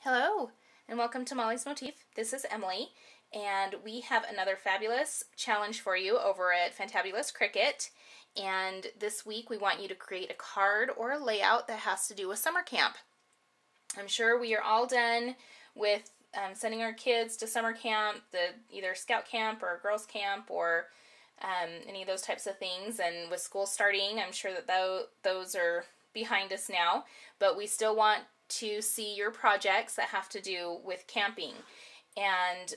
Hello, and welcome to Mollie's Motif. This is Emily, and we have another fabulous challenge for you over at Fantabulous Cricut. And this week we want you to create a card or a layout that has to do with summer camp. I'm sure we are all done with sending our kids to summer camp, either scout camp or girls camp or any of those types of things. And with school starting, I'm sure that those are behind us now, but we still want to see your projects that have to do with camping. And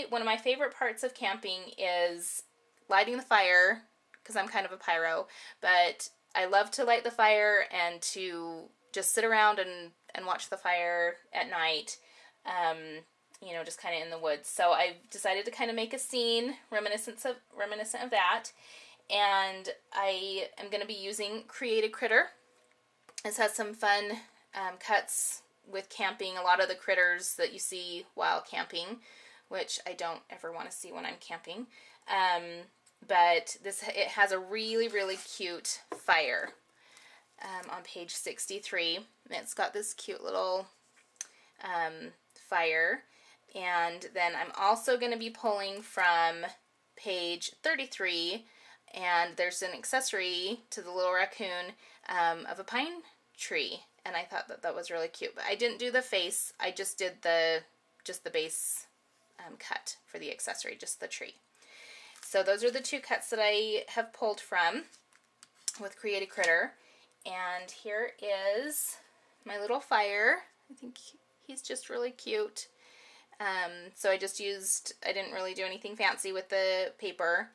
one of my favorite parts of camping is lighting the fire, because I'm kind of a pyro, but I love to light the fire and to just sit around and watch the fire at night, you know, just kind of in the woods. So I've decided to kind of make a scene reminiscent of that, and I am going to be using Create Critter. This has some fun cuts with camping, a lot of the critters that you see while camping, which I don't ever want to see when I'm camping. But it has a really, really cute fire on page 63. And it's got this cute little fire. And then I'm also going to be pulling from page 33, and there's an accessory to the little raccoon of a pine tree. And I thought that was really cute. But I didn't do the face. I just did the base cut for the accessory, just the tree. So those are the two cuts that I have pulled from with Create Critter. And here is my little fire. I think he's just really cute. So I didn't really do anything fancy with the paper.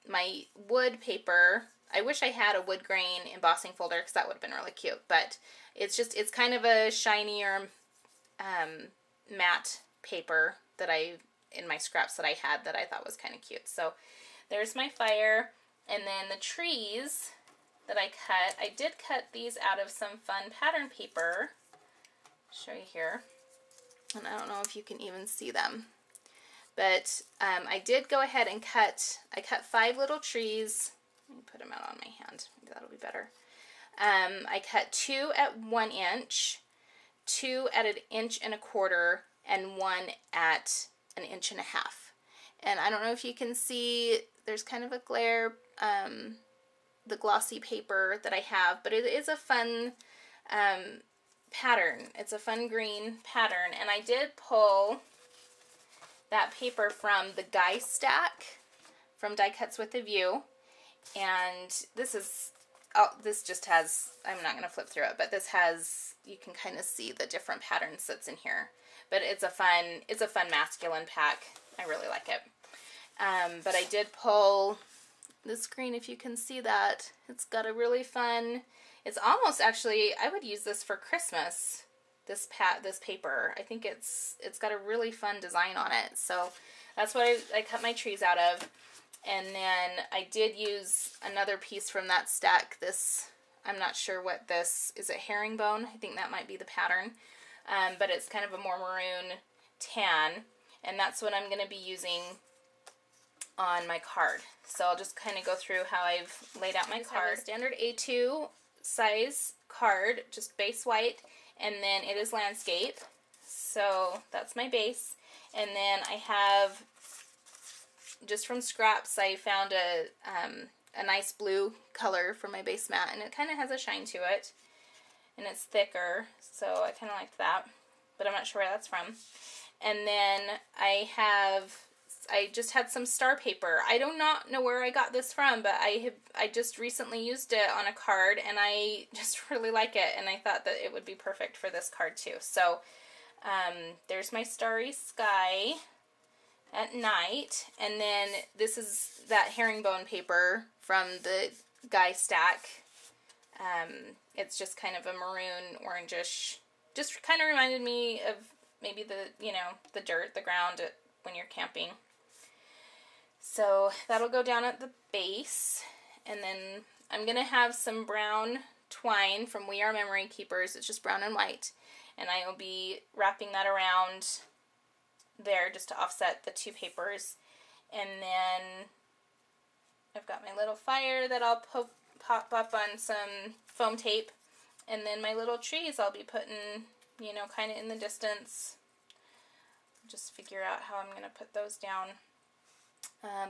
My wood paper, I wish I had a wood grain embossing folder because that would have been really cute, but it's kind of a shinier matte paper that in my scraps that I had that I thought was kind of cute. So there's my fire, and then the trees that I cut, I did cut these out of some fun pattern paper. I'll show you here, and I don't know if you can even see them. But I did go ahead and I cut 5 little trees. Let me put them out on my hand. Maybe that'll be better. I cut 2 at 1 inch, 2 at 1.25 inches, and 1 at 1.5 inches. And I don't know if you can see, there's kind of a glare, the glossy paper that I have, but it is a fun pattern. It's a fun green pattern, and I did pull that paper from the Die Stack from Die Cuts with a View, and this just has, I'm not going to flip through it, but this has, you can kind of see the different patterns that's in here, but it's a fun masculine pack. I really like it. But I did pull this green, if you can see that. It's got a really fun, it's almost actually, I would use this for Christmas. This paper, I think it's got a really fun design on it. So that's what I cut my trees out of. And then I did use another piece from that stack. This, I'm not sure what this is, a herringbone. I think that might be the pattern. But it's kind of a more maroon tan, and that's what I'm going to be using on my card. So I'll just kind of go through how I've laid out my card. Standard A2 size card, just base white. And then it is landscape, so that's my base. And then I have, just from scraps, I found a nice blue color for my base mat, and it kind of has a shine to it, and it's thicker, so I kind of liked that, but I'm not sure where that's from. And then I just had some star paper. I do not know where I got this from, but I just recently used it on a card, and I just really like it, and I thought that it would be perfect for this card too. So there's my starry sky at night, and then this is that herringbone paper from the Guy Stack. It's just kind of a maroon orangish, just kind of reminded me of maybe the dirt, the ground when you're camping. So that'll go down at the base, and then I'm going to have some brown twine from We Are Memory Keepers. It's just brown and white, and I will be wrapping that around there just to offset the 2 papers. And then I've got my little fire that I'll pop up on some foam tape, and then my little trees I'll be putting you know, kind of in the distance. Just figure out how I'm going to put those down.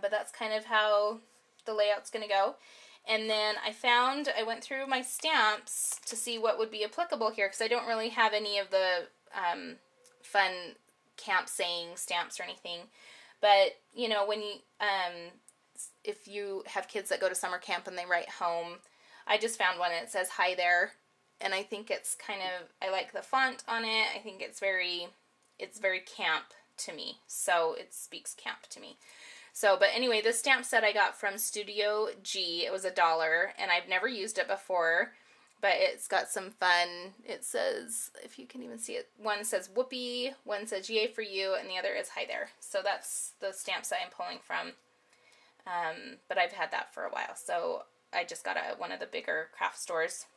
But that's kind of how the layout's going to go. And then I went through my stamps to see what would be applicable here, because I don't really have any of the fun camp saying stamps or anything. But, you know, when you, if you have kids that go to summer camp and they write home, I just found one that says, "Hi there." And I think it's kind of, I like the font on it. I think it's very camp to me. So it speaks camp to me. So, but anyway, this stamp set I got from Studio G. It was $1, and I've never used it before, but it's got some fun. It says, if you can even see it, one says whoopee, one says yay for you, and the other is hi there. So that's the stamp set I'm pulling from. But I've had that for a while, so I just got it at one of the bigger craft stores.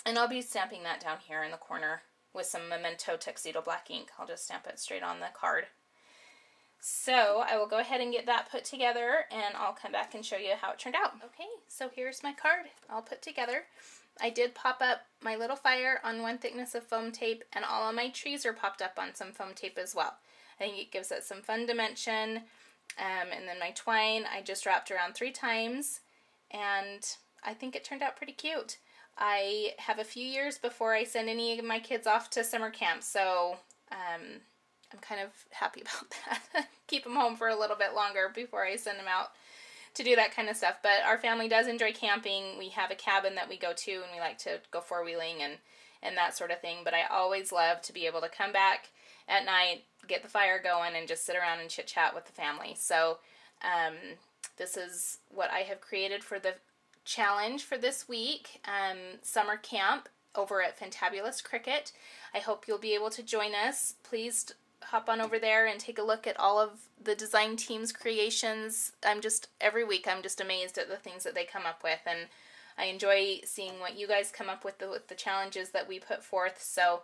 And I'll be stamping that down here in the corner with some Memento Tuxedo black ink. I'll just stamp it straight on the card. So I will go ahead and get that put together, and I'll come back and show you how it turned out. Okay, so here's my card all put together. I did pop up my little fire on one thickness of foam tape, and all of my trees are popped up on some foam tape as well. I think it gives it some fun dimension. And then my twine I just wrapped around 3 times, and I think it turned out pretty cute. I have a few years before I send any of my kids off to summer camp, so I'm kind of happy about that. Keep them home for a little bit longer before I send them out to do that kind of stuff. But our family does enjoy camping. We have a cabin that we go to, and we like to go four-wheeling and that sort of thing. But I always love to be able to come back at night, get the fire going, and just sit around and chit-chat with the family. So this is what I have created for the challenge for this week, summer camp over at Fantabulous Cricut. I hope you'll be able to join us. Please hop on over there and take a look at all of the design team's creations. Every week I'm just amazed at the things that they come up with, and I enjoy seeing what you guys come up with the challenges that we put forth. So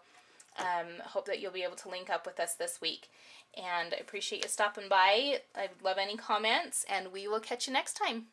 hope that you'll be able to link up with us this week, and I appreciate you stopping by. I love any comments, and we will catch you next time.